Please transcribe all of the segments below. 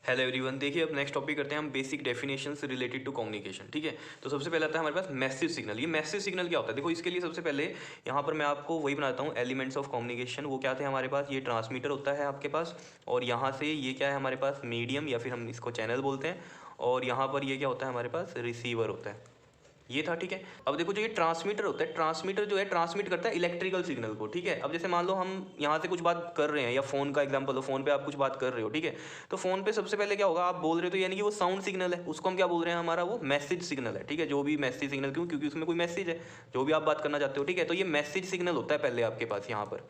Hello everyone, देखिए अब next topic करते हैं हम basic definitions related to communication. ठीक है, तो सबसे पहले आता है हमारे पास मैसेज सिग्नल। ये मैसेज सिग्नल क्या होता है? देखो, इसके लिए सबसे पहले यहाँ पर मैं आपको वही बनाता हूँ, एलिमेंट्स ऑफ कम्युनिकेशन। वो क्या थे हमारे पास? ये ट्रांसमीटर होता है आपके पास, और यहाँ से ये क्या है हमारे पास? मीडियम, या फिर हम इसको चैनल बोलते हैं। और यहाँ पर ये क्या होता है हमारे पास? रिसीवर होता है। ये था, ठीक है। अब देखो, जो ये ट्रांसमीटर होता है, ट्रांसमीटर जो है ट्रांसमिट करता है इलेक्ट्रिकल सिग्नल को। ठीक है, अब जैसे मान लो हम यहाँ से कुछ बात कर रहे हैं, या फोन का एग्जांपल हो, फोन पे आप कुछ बात कर रहे हो, ठीक है। तो फोन पे सबसे पहले क्या होगा, आप बोल रहे हो तो यानी कि वो साउंड सिग्नल है, उसको हम क्या बोल रहे हैं? हमारा वो मैसेज सिग्नल है। ठीक है, जो भी मैसेज सिग्नल, क्यों? क्योंकि उसमें कोई मैसेज है, जो भी आप बात करना चाहते हो। ठीक है, तो ये मैसेज सिग्नल होता है पहले आपके पास यहाँ पर।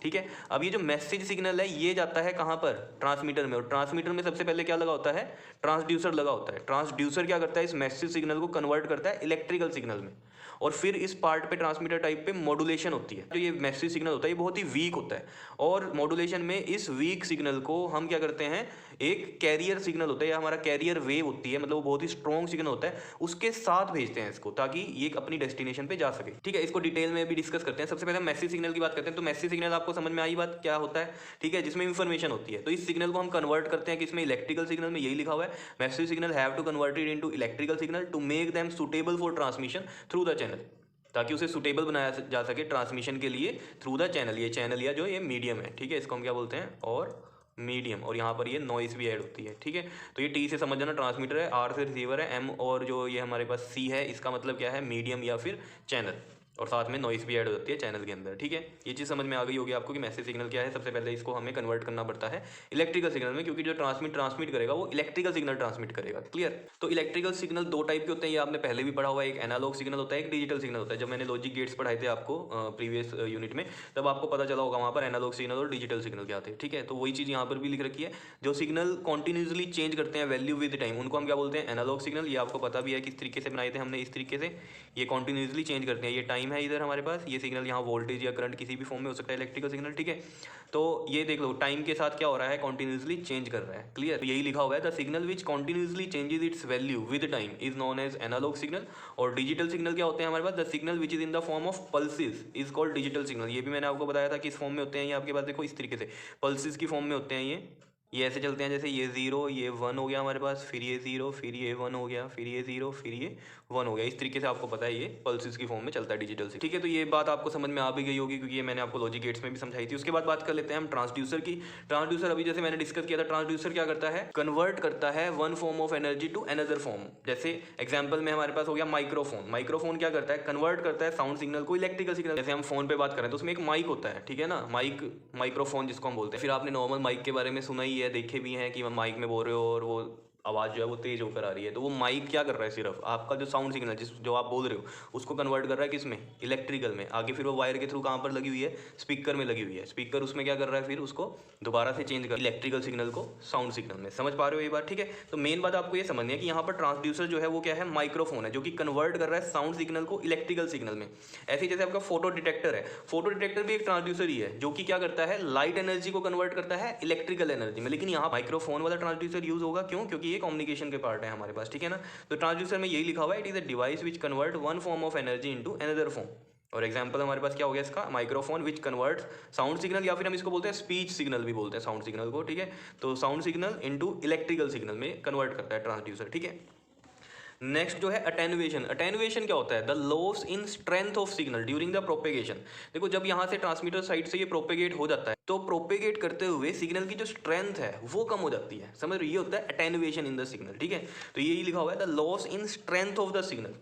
ठीक है, अब ये जो मैसेज सिग्नल है ये जाता है कहाँ पर? ट्रांसमीटर में। और ट्रांसमीटर में सबसे पहले क्या लगा होता है? ट्रांसड्यूसर लगा होता है। ट्रांसड्यूसर क्या करता है? इस मैसेज सिग्नल को कन्वर्ट करता है इलेक्ट्रिकल सिग्नल में। और फिर इस पार्ट पे, ट्रांसमीटर टाइप पे, मॉड्यूलेशन होती है। जो ये मैसेज सिग्नल होता है ये बहुत ही वीक होता है, और मॉड्यूलेशन में इस वीक सिग्नल को हम क्या करते हैं? एक कैरियर सिग्नल होता है, या हमारा कैरियर वेव होती है, मतलब वो बहुत ही स्ट्रॉन्ग सिग्नल होता है, उसके साथ भेजते हैं इसको, ताकि ये अपनी डेस्टिनेशन पे जा सके। ठीक है, इसको डिटेल में भी डिस्कस करते हैं। सबसे पहले हम मैसेज सिग्नल की बात करते हैं। तो मैसेज सिग्नल आपको समझ में आई बात क्या होता है? ठीक है, जिसमें इंफॉर्मेशन होती है। तो इस सिग्नल को हम कन्वर्ट करते हैं किसमें? इलेक्ट्रिकल सिग्नल में। यही लिखा हुआ है, message signal have to convert it into electrical signal to make them suitable for transmission through the channel, ताकि उसे सुटेबल बनाया जा सके ट्रांसमिशन के लिए थ्रू द चैनल। ये चैनल या जो ये मीडियम है, ठीक है, इसको हम क्या बोलते हैं? और मीडियम। और यहाँ पर ये नॉइस भी ऐड होती है। ठीक है, तो ये टी से समझ जाना ट्रांसमीटर है, आर से रिसीवर है, एम और जो ये हमारे पास सी है, इसका मतलब क्या है? मीडियम या फिर चैनल। और साथ में नॉइस भी ऐड हो जाती है चैनल के अंदर। ठीक है, ये चीज़ समझ में आ गई होगी आपको कि मैसेज सिग्नल क्या है। सबसे पहले इसको हमें कन्वर्ट करना पड़ता है इलेक्ट्रिकल सिग्नल में, क्योंकि जो ट्रांसमिट करेगा वो इलेक्ट्रिकल सिग्नल ट्रांसमिट करेगा। क्लियर? तो इलेक्ट्रिकल सिग्नल दो टाइप के होते हैं, ये आपने पहले भी पढ़ा हुआ है। एक एनालॉग सिग्नल होता है, एक डिजिटल सिग्नल होता है। जब मैंने लॉजिक गेट्स पढ़ाए थे आपको प्रीवियस यूनिट में, तब आपको पता चला होगा वहाँ पर एनालॉग सिग्नल और डिजिटल सिग्नल क्या थे। ठीक है, तो वही चीज़ यहाँ पर भी लिख रखी है। जो सिग्नल कॉन्टिन्यूसली चेंज करते हैं वैल्यू विद टाइम, उनको हम क्या बोलते हैं? Analogue signal. ये आपको पता भी है किस तरीके से बनाए थे हमने, इस तरीके से। ये कॉन्टिन्यूसली चेंज करते हैं, ये टाइम है इधर हमारे पास, ये सिग्नल यहाँ वोल्टेज या करंट किसी भी फॉर्म में हो सकता है, इलेक्ट्रिकल सिग्नल। ठीक है, तो ये देख लो, टाइम के साथ क्या हो रहा है? कॉन्टिन्यूसली चेंज कर रहा है। क्लियर? तो यही लिखा हुआ है, the signal which continuously changes its value with time is known as analog signal. और डिजिटल सिग्नल क्या होते हैं हमारे पास? The signal which is in the form of pulses is called digital signal. ये भी मैंने आपको बताया था किस फॉर्म में होते हैं ये आपके पास। देखो, इस तरीके से पल्सेस की फॉर्म में होते हैं ये ऐसे चलते हैं, जैसे ये 0 ये 1 हो गया हमारे पास, फिर ये 0 फिर ये 1 हो गया, फिर ये 0 फिर ये 1 हो गया। इस तरीके से आपको पता है ये पल्सेस की फॉर्म में चलता है डिजिटल से। ठीक है, तो ये बात आपको समझ में आ भी गई होगी, क्योंकि ये मैंने आपको लॉजिक गेट्स में भी समझाई थी। उसके बाद बात कर लेते हैं हम ट्रांसड्यूसर की। ट्रांसड्यूसर अभी जैसे मैंने डिस्कस किया था, ट्रांसड्यूसर क्या करता है? कन्वर्ट करता है one form of energy to another form. जैसे एग्जाम्पल में हमारे पास हो गया माइक्रोफोन। माइक्रोफोन क्या करता है? कन्वर्ट करता है साउंड सिग्नल को इलेक्ट्रिकल सिग्नल। जैसे हम फोन पे बात करें तो उसमें एक माइक होता है, ठीक है ना, माइक्रोफोन जिसको हम बोलते हैं। फिर आपने नॉर्मल माइक के बारे में सुना ही है, देखे भी हैं कि माइक में बोल रहे हो और वो आवाज़ जो है वो तेज़ होकर आ रही है। तो वो माइक क्या कर रहा है? सिर्फ आपका जो साउंड सिग्नल जो आप बोल रहे हो उसको कन्वर्ट कर रहा है किसमें? इलेक्ट्रिकल में। आगे फिर वो वायर के थ्रू कहाँ पर लगी हुई है? स्पीकर में लगी हुई है। स्पीकर उसमें क्या कर रहा है? फिर उसको दोबारा से चेंज कर इलेक्ट्रिकल सिग्नल को साउंड सिग्नल में। समझ पा रहे हो ये बात? ठीक है, तो मेन बात आपको ये समझनी है कि यहाँ पर ट्रांसड्यूसर जो है वो क्या है? माइक्रोफोन है, जो कि कन्वर्ट कर रहा है साउंड सिग्नल को इलेक्ट्रिकल सिग्नल में। ऐसे ही जैसे आपका फोटो डिटेक्टर है, फोटो डिटेक्टर भी एक ट्रांसड्यूसर ही है, जो कि क्या करता है? लाइट एनर्जी को कन्वर्ट करता है इलेक्ट्रिकल एनर्जी में। लेकिन यहाँ माइक्रोफोन वाला ट्रांसड्यूसर यूज होगा, क्यों? क्योंकि ये कम्युनिकेशन के पार्ट है हमारे पास। ठीक है ना, तो ट्रांसड्यूसर में यही लिखा हुआ है, it is a device which convert one form of energy into another form. और एग्जांपल हमारे पास क्या हो गया इसका? Microphone which converts sound signal, या फिर हम इसको बोलते हैं स्पीच सिग्नल भी बोलते हैं साउंड सिग्नल को। ठीक है, तो sound signal into electrical signal में कन्वर्ट करता है ट्रांसड्यूसर। ठीक है, नेक्स्ट जो है अटेनुएशन। अटेनुएशन क्या होता है? The loss in strength of signal during the propagation. देखो, जब यहाँ से ट्रांसमीटर साइड से ये प्रोपेगेट हो जाता है, तो प्रोपेगेट करते हुए सिग्नल की जो स्ट्रेंथ है वो कम हो जाती है। समझ रहे हो? ये होता है अटेनुएशन इन द सिग्नल। ठीक है, तो यही लिखा हुआ है, the loss in strength of the signal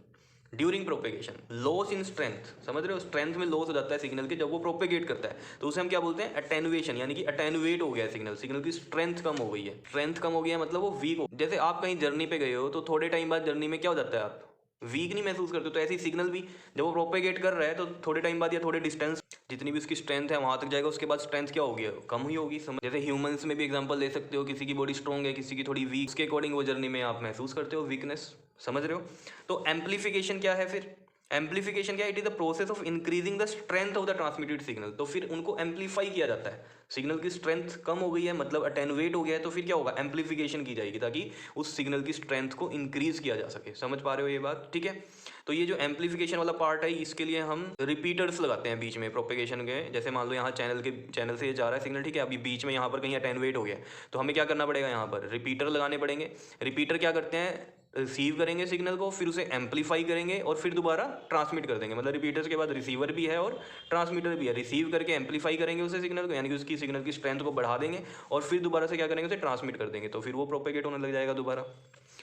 during propagation. Loss in strength, समझ रहे हो? स्ट्रेंथ में लॉस हो जाता है सिग्नल के जब वो प्रोपेगेट करता है, तो उसे हम क्या बोलते हैं? अटेनुएशन, यानी कि अटेनुएट हो गया सिग्नल, सिग्नल की स्ट्रेंथ कम हो गई है। स्ट्रेंथ कम हो गया मतलब वो वीक हो। जैसे आप कहीं जर्नी पे गए हो तो थोड़े टाइम बाद जर्नी में क्या हो जाता है? आप वीक नहीं महसूस करते हो। तो ऐसे ही सिग्नल भी जब वो प्रोपेगेट कर रहा है तो थोड़े टाइम बाद या थोड़े डिस्टेंस जितनी भी उसकी स्ट्रेंथ है वहां तक जाएगा, उसके बाद स्ट्रेंथ क्या होगी? कम हुई होगी। समझ? जैसे ह्यूमंस में भी एग्जांपल ले सकते हो, किसी की बॉडी स्ट्रॉन्ग है, किसी की थोड़ी वीक, उसके अकॉर्डिंग वो जर्नी में आप महसूस करते हो वीकनेस। समझ रहे हो? तो एम्पलीफिकेशन क्या है फिर? एम्पलीफिकेशन क्या है? It is the process of increasing the strength of the transmitted signal. तो फिर उनको एम्पलीफाई किया जाता है, सिग्नल की स्ट्रेंथ कम हो गई है मतलब अटेनुएट हो गया है, तो फिर क्या होगा? एम्पलीफिकेशन की जाएगी ताकि उस सिग्नल की स्ट्रेंथ को इंक्रीज किया जा सके। समझ पा रहे हो ये बात? ठीक है। तो ये जो एम्पलीफिकेशन वाला पार्ट है इसके लिए हम रिपीटर्स लगाते हैं बीच में प्रोपेगेशन के। जैसे मान लो यहाँ चैनल से जा रहा है सिग्नल, ठीक है, अभी बीच में यहाँ पर कहीं अटेनुएट हो गया, तो हमें क्या करना पड़ेगा? यहाँ पर रिपीटर लगाने पड़ेंगे। रिपीटर क्या करते हैं? रिसीव करेंगे सिग्नल को, फिर उसे एम्पलीफाई करेंगे और फिर दोबारा ट्रांसमिट कर देंगे। मतलब रिपीटर्स के बाद रिसीवर भी है और ट्रांसमीटर भी है। रिसीव करके एम्पलीफाई करेंगे उसे सिग्नल को, यानी कि उसकी सिग्नल की स्ट्रेंथ को बढ़ा देंगे और फिर दोबारा से क्या करेंगे? उसे ट्रांसमिट कर देंगे, तो फिर वो प्रोपेगेट होने लग जाएगा दोबारा।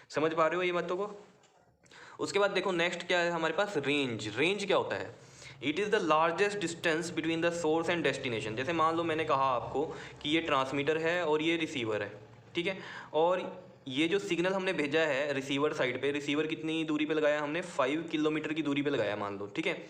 समझ पा रहे हो ये बातों को? उसके बाद देखो नेक्स्ट क्या है हमारे पास? रेंज। रेंज क्या होता है? It is the largest distance between the source and destination. जैसे मान लो मैंने कहा आपको कि ये ट्रांसमीटर है और ये रिसीवर है, ठीक है, और ये जो सिग्नल हमने भेजा है रिसीवर साइड पे, रिसीवर कितनी दूरी पे लगाया हमने? 5 किलोमीटर की दूरी पे लगाया मान लो, ठीक है।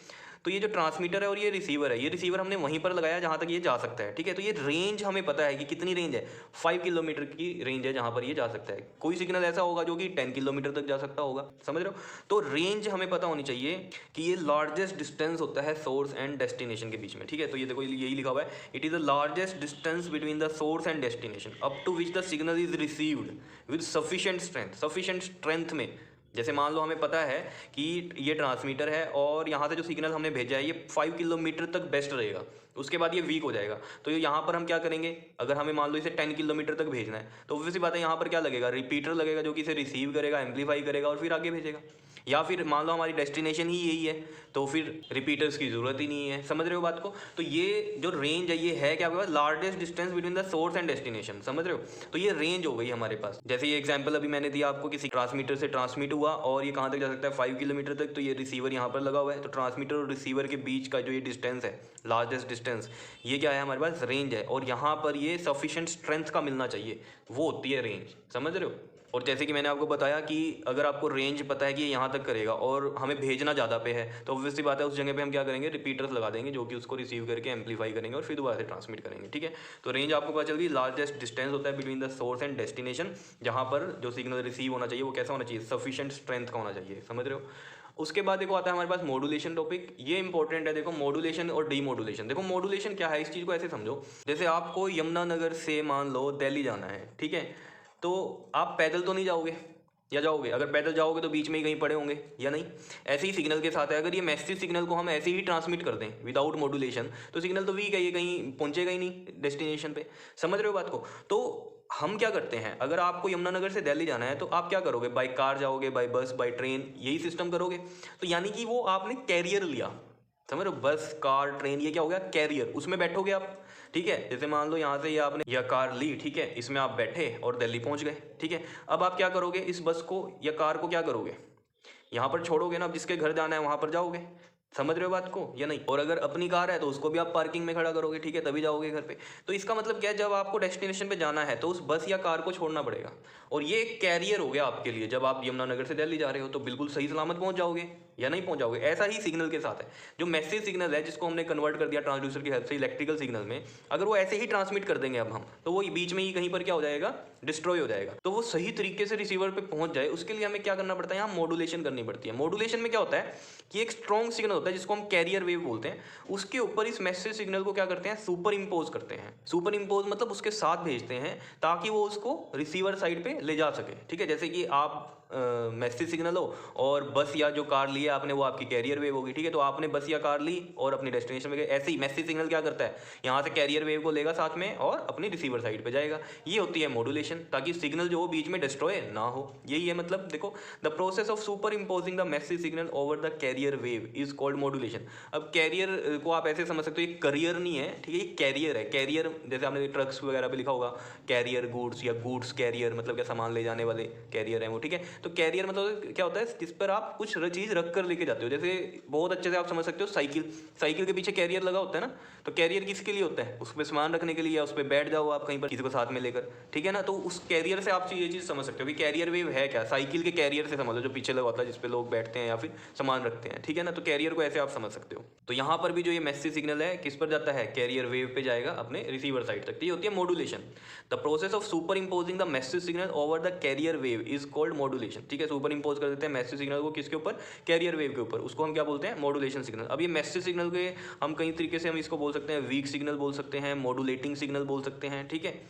तो ये जो ट्रांसमीटर है और ये रिसीवर है, ये रिसीवर हमने वहीं पर लगाया जहाँ तक ये जा सकता है, ठीक है। तो ये रेंज हमें पता है कि कितनी रेंज है, 5 किलोमीटर की रेंज है जहाँ पर ये जा सकता है। कोई सिग्नल ऐसा होगा जो कि 10 किलोमीटर तक जा सकता होगा, समझ रहे हो? तो रेंज हमें पता होनी चाहिए कि ये लार्जेस्ट डिस्टेंस होता है सोर्स एंड डेस्टिनेशन के बीच में, ठीक है। तो ये देखो यही लिखा हुआ है, it is the largest distance between the source and destination up to which the signal is received with sufficient strength. Sufficient strength में जैसे मान लो हमें पता है कि ये ट्रांसमीटर है और यहाँ से जो सिग्नल हमने भेजा है ये 5 किलोमीटर तक बेस्ट रहेगा, उसके बाद ये वीक हो जाएगा। तो यहाँ पर हम क्या करेंगे? अगर हमें मान लो इसे 10 किलोमीटर तक भेजना है तो ऑब्वियस सी बात है यहाँ पर क्या लगेगा? रिपीटर लगेगा जो कि इसे रिसीव करेगा, एम्पलीफाई करेगा और फिर आगे भेजेगा। या फिर मान लो हमारी डेस्टिनेशन ही यही है तो फिर रिपीटर्स की ज़रूरत ही नहीं है। समझ रहे हो बात को? तो ये जो रेंज है ये है क्या आपके पास? Largest distance between the source and destination. समझ रहे हो? तो ये रेंज हो गई हमारे पास। जैसे ये एग्जांपल अभी मैंने दिया आपको, किसी ट्रांसमीटर से ट्रांसमिट हुआ और ये कहाँ तक जा सकता है? 5 किलोमीटर तक। तो ये रिसीवर यहाँ पर लगा हुआ है, तो ट्रांसमीटर और रिसीवर के बीच का जो ये डिस्टेंस है, लार्जेस्ट डिस्टेंस, ये क्या है हमारे पास? रेंज है। और यहाँ पर ये सफिशिएंट स्ट्रेंथ का मिलना चाहिए, वो होती है रेंज। समझ रहे हो? और जैसे कि मैंने आपको बताया कि अगर आपको रेंज पता है कि ये यहाँ तक करेगा और हमें भेजना ज़्यादा पे है, तो ऑब्वियस सी बात है उस जगह पे हम क्या करेंगे? रिपीटर्स लगा देंगे जो कि उसको रिसीव करके एम्पलीफाई करेंगे और फिर दोबारा से ट्रांसमिट करेंगे, ठीक है। तो रेंज आपको पता चल गई, लार्जेस्ट डिस्टेंस होता है between the source and destination, जहाँ पर जो सिग्नल रिसीव होना चाहिए वो कैसा होना चाहिए? सफिशिएंट स्ट्रेंथ का होना चाहिए। समझ रहे हो? उसके बाद देखो आता है हमारे पास मॉड्यूलेशन टॉपिक। ये इंपॉर्टेंट है, देखो मॉड्यूलेशन और डीमॉड्यूलेशन। देखो मॉड्यूलेशन क्या है, इस चीज़ को ऐसे समझो, जैसे आपको यमुनानगर से मान लो दिल्ली जाना है, ठीक है, तो आप पैदल तो नहीं जाओगे, या जाओगे? अगर पैदल जाओगे तो बीच में ही कहीं पड़े होंगे, या नहीं? ऐसे ही सिग्नल के साथ है, अगर ये मैसेज सिग्नल को हम ऐसे ही ट्रांसमिट कर दें विदाउट मॉड्यूलेशन तो सिग्नल तो वीक है, ये कहीं पहुंचेगा ही नहीं डेस्टिनेशन पे। समझ रहे हो बात को? तो हम क्या करते हैं, अगर आपको यमुनानगर से दिल्ली जाना है तो आप क्या करोगे? बाय कार जाओगे, बाय बस, बाय ट्रेन, यही सिस्टम करोगे। तो यानी कि वो आपने कैरियर लिया। समझ रहे हो? बस, कार, ट्रेन, ये क्या हो गया? कैरियर। उसमें बैठोगे आप, ठीक है। जैसे मान लो यहाँ से ये आपने यह कार ली, ठीक है, इसमें आप बैठे और दिल्ली पहुँच गए, ठीक है। अब आप क्या करोगे? इस बस को या कार को क्या करोगे? यहाँ पर छोड़ोगे ना, अब जिसके घर जाना है वहाँ पर जाओगे। समझ रहे हो बात को या नहीं? और अगर अपनी कार है तो उसको भी आप पार्किंग में खड़ा करोगे, ठीक है, तभी जाओगे घर पे। तो इसका मतलब क्या है? जब आपको डेस्टिनेशन पे जाना है तो उस बस या कार को छोड़ना पड़ेगा, और ये एक कैरियर हो गया आपके लिए। जब आप यमुनानगर से दिल्ली जा रहे हो तो बिल्कुल सही सलामत पहुंच जाओगे, या नहीं पहुंच जाओगे? ऐसा ही सिग्नल के साथ है। जो मैसेज सिग्नल है जिसको हमने कन्वर्ट कर दिया ट्रांसड्यूसर की हेल्प से इलेक्ट्रिकल सिग्नल में, अगर वो ऐसे ही ट्रांसमिट कर देंगे अब हम, तो वो बीच में ही कहीं पर क्या हो जाएगा? डिस्ट्रॉय हो जाएगा। तो वो सही तरीके से रिसीवर पे पहुंच जाए उसके लिए हमें क्या करना पड़ता है? यहाँ मॉड्यूलेशन करनी पड़ती है। मॉड्यूलेशन में क्या होता है कि एक स्ट्रॉन्ग सिग्नल होता है जिसको हम कैरियर वेव बोलते हैं, उसके ऊपर इस मैसेज सिग्नल को क्या करते हैं? सुपर इम्पोज करते हैं। सुपर इम्पोज मतलब उसके साथ भेजते हैं ताकि वो उसको रिसीवर साइड पे ले जा सके, ठीक है। जैसे कि आप मैसेज सिग्नल हो और बस या जो कार ली है आपने वो आपकी कैरियर वेव होगी, ठीक है। तो आपने बस या कार ली और अपनी डेस्टिनेशन में गए, ऐसे ही मैसेज सिग्नल क्या करता है? यहाँ से कैरियर वेव को लेगा साथ में और अपनी रिसीवर साइड पे जाएगा। ये होती है मॉड्यूलेशन, ताकि सिग्नल जो हो बीच में डिस्ट्रॉय ना हो। यही है मतलब। देखो, the process of super imposing the message signal over the carrier wave is called modulation. अब कैरियर को आप ऐसे समझ सकते हो, ये करियर नहीं है, ठीक है, ये कैरियर है। कैरियर जैसे आपने ट्रक्स वगैरह पे लिखा होगा कैरियर गुड्स, या गुड्स कैरियर, मतलब क्या सामान ले जाने वाले कैरियर है वो, ठीक है। तो कैरियर मतलब क्या होता है? जिस पर आप कुछ चीज़ रख कर लेके जाते हो। जैसे बहुत अच्छे से आप समझ सकते हो, साइकिल, साइकिल के पीछे कैरियर लगा होता है ना। तो कैरियर किसके लिए होता है? उस पर सामान रखने के लिए, या उस पर बैठ जाओ आप कहीं पर किसी को साथ में लेकर, ठीक है ना। तो उस कैरियर से आप ये चीज़ समझ सकते हो कि कैरियर वेव है क्या? साइकिल के कैरियर से समझ लो, जो पीछे लगा होता है जिस पे लोग बैठते हैं या फिर सामान रखते हैं, ठीक है ना। तो कैरियर को ऐसे आप समझ सकते हो। तो यहाँ पर भी जो ये मैसेज सिग्नल है किस पर जाता है? कैरियर वेव पे जाएगा, अपने रिसीवर साइड तक। ये होती है modulation. The process of super imposing the message signal over the carrier wave is called modulation. Modulation, ठीक है। सुपर इंपोज कर देते हैं मैसिव सिग्नल को किसके ऊपर, कैरियर वेव के ऊपर, उसको हम क्या बोलते हैं, मॉड्यूलेशन सिग्नल। अब ये मैसिव सिग्नल के हम कई तरीके से हम इसको बोल सकते हैं, वीक सिग्नल बोल सकते हैं, मॉड्यूलेटिंग सिग्नल बोल सकते हैं, ठीक है।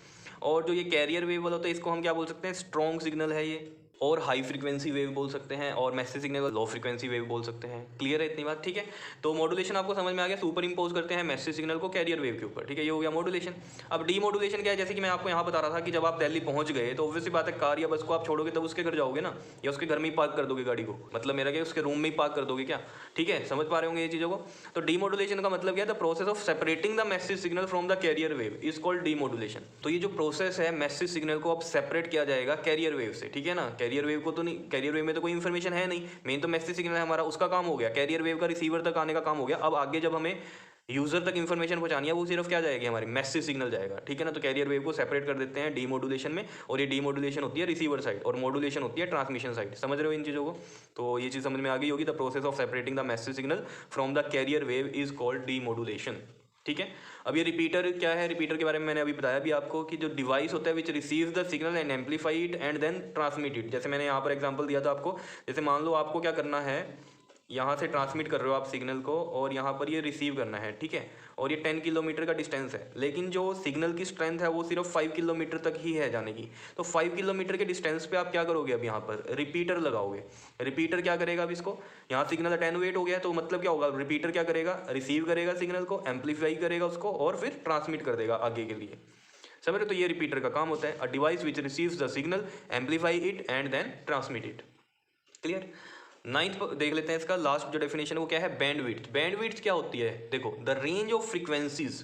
और जो ये कैरियर वेव वाला होता है इसको हम क्या बोल सकते हैं, स्ट्रॉन्ग सिग्नल है ये, और हाई फ्रीक्वेंसी वेव बोल सकते हैं, और massive signal low frequency wave बोल सकते हैं। क्लियर है इतनी बात, ठीक है। तो मॉड्यूलेशन आपको समझ में आ गया, सुपर इंपोज करते हैं मैसिव सिग्नल को कैरियर वेव के ऊपर, ठीक है, ये हो गया मॉड्यूलेशन। अब डीमॉड्यूलेशन क्या है, जैसे कि मैं आपको यहाँ बता रहा था कि जब आप दिल्ली पहुंच गए तो ऑब्वियसली बात है कार या बस को आप छोड़ोगे तब उसके घर जाओगे ना, या उसके घर में ही पार्क कर दोगे गाड़ी को, मतलब मेरा क्या उसके रूम में ही पार्क कर दोगे क्या, ठीक है, समझ पा रहे होंगे ये चीज़ों को। तो डीमॉड्यूलेशन का मतलब क्या है, the process of separating the massive signal from the carrier wave is called demodulation. तो ये जो प्रोसेस है मैसिव सिग्नल को अब सेपरेट किया जाएगा कैरियर वेव से, ठीक है ना। कैरियर वेव को तो नहीं, कैरियर वेव में तो कोई इन्फॉर्मेशन है नहीं, मेन तो मैसेज सिग्नल है हमारा, उसका काम हो गया, कैरियर वेव का रिसीवर तक आने का काम हो गया। अब आगे जब हमें यूजर तक इन्फॉर्मेशन पहुंचानी है वो सिर्फ क्या जाएगी, हमारी मैसेज सिग्नल जाएगा, ठीक है ना। तो कैरियर वेव को सेपरेट कर देते हैं डीमॉड्यूलेशन में, और ये डीमॉड्यूलेशन होती है रिसीवर साइड और मॉड्यूलेशन होती है ट्रांसमिशन साइड। समझ रहे हो इन चीज़ों को, तो ये चीज़ समझ में आ गई होगी। The process of separating the message signal from the carrier wave is called demodulation, ठीक है। अब ये रिपीटर क्या है, रिपीटर के बारे में मैंने अभी बताया भी आपको कि जो डिवाइस होता है which receives the signal and amplify it and then transmit it. जैसे मैंने यहाँ पर एग्जांपल दिया था आपको, जैसे मान लो आपको क्या करना है, यहाँ से ट्रांसमिट कर रहे हो आप सिग्नल को और यहाँ पर ये रिसीव करना है, ठीक है, और ये 10 किलोमीटर का डिस्टेंस है, लेकिन जो सिग्नल की स्ट्रेंथ है वो सिर्फ 5 किलोमीटर तक ही है जाने की। तो 5 किलोमीटर के डिस्टेंस पे आप क्या करोगे, अब यहाँ पर रिपीटर लगाओगे। रिपीटर क्या करेगा, अब इसको यहाँ सिग्नल अटेनुएट हो गया तो मतलब क्या होगा, रिपीटर क्या करेगा, रिसीव करेगा सिग्नल को, एम्पलीफाई करेगा उसको और फिर ट्रांसमिट कर देगा आगे के लिए। समझ रहे, तो ये रिपीटर का काम होता है, a device which receives the signal, amplify it and then transmit it. Clear. Ninth देख लेते हैं इसका लास्ट जो डेफिनेशन वो क्या है, बैंडविड्थ। बैंडविड्थ क्या होती है, देखो the range of frequencies,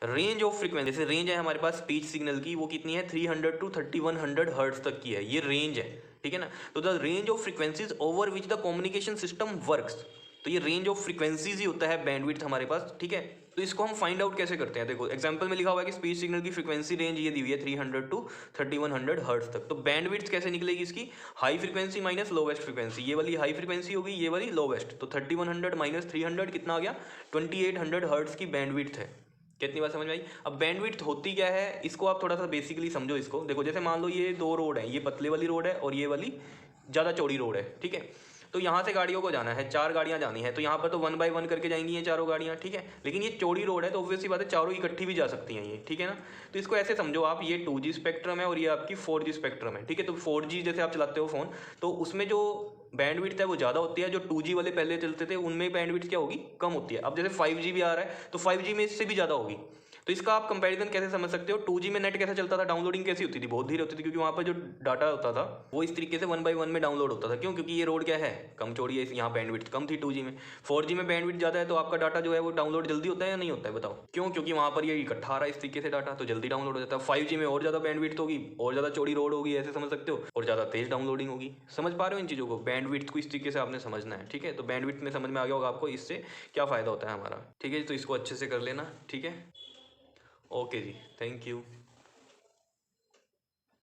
range of frequency, जैसे रेंज है हमारे पास स्पीच सिग्नल की, वो कितनी है 300 टू 3100 हर्ट्ज तक की है, ये रेंज है, ठीक है ना। तो the range of frequencies over which the communication system works, तो ये रेंज ऑफ फ्रीक्वेंसीज ही होता है बैंडविड्थ हमारे पास, ठीक है। तो इसको हम फाइंड आउट कैसे करते हैं, देखो एग्जांपल में लिखा हुआ है कि स्पीच सिग्नल की फ्रीक्वेंसी रेंज ये दी हुई है 300 टू 3100 हर्ट्ज तक। तो बैंडविड्थ कैसे निकलेगी इसकी, high frequency minus lowest frequency, ये वाली हाई फ्रीक्वेंसी होगी, ये वाली लोवेस्ट, तो 3100 माइनस 300 कितना आ गया, 2800 हर्ट्ज की बैंडविड्थ है। कितनी बात समझ में आई। अब बैंडविड्थ होती क्या है, इसको आप थोड़ा सा बेसिकली समझो इसको। देखो जैसे मान लो ये दो रोड है, ये पतले वाली रोड है और ये वाली ज़्यादा चौड़ी रोड है, ठीक है। तो यहाँ से गाड़ियों को जाना है, 4 गाड़ियाँ जानी है, तो यहाँ पर तो 1 बाय 1 करके जाएंगी ये चारों गाड़ियाँ, ठीक है। लेकिन ये चौड़ी रोड है तो ऑब्वियसली बात है चारों इकट्ठी भी जा सकती हैं ये, ठीक है ना। तो इसको ऐसे समझो आप, ये 2G स्पेक्ट्रम है और ये आपकी 4G स्पेक्ट्रम है, ठीक है। तो 4G जैसे आप चलाते हो फ़ोन, तो उसमें जो बैंडविड्थ है वो ज़्यादा होती है, जो 2G वाले पहले चलते थे उनमें बैंडविड्थ क्या होगी, कम होती है। अब जैसे 5G भी आ रहा है तो 5G में इससे भी ज़्यादा होगी। तो इसका आप कंपैरिजन कैसे समझ सकते हो, 2G में नेट कैसे चलता था, डाउनलोडिंग कैसी होती थी, बहुत धीरे होती थी, क्योंकि वहाँ पर जो डाटा होता था वो इस तरीके से 1 बाय 1 में डाउनलोड होता था। क्यों, क्योंकि ये रोड क्या है, कम चौड़ी है, यहाँ बैंडविड्थ कम थी 2G में। 4G में बैंडविड्थ ज़्यादा है तो आपका डाटा जो है वो डाउनलोड जल्दी होता है या नहीं होता है, बताओ क्यों, क्योंकि वहाँ पर ये इकट्ठा आ रहा है इस तरीके से डाटा, तो जल्दी डाउनलोड हो जाता है। 5G में और ज़्यादा बैंडविड्थ होगी, और ज़्यादा चौड़ी रोड होगी, ऐसे समझ सकते हो, और ज़्यादा तेज डाउनलोडिंग होगी। समझ पा रहे हो इन चीज़ों को, बैंडविड्थ को इस तरीके से आपने समझना है, ठीक है। तो बैंडविड्थ में समझ में आ गया होगा आपको इससे क्या फ़ायदा होता है हमारा, ठीक है। तो इसको अच्छे से कर लेना, ठीक है। Okay ji, thank you.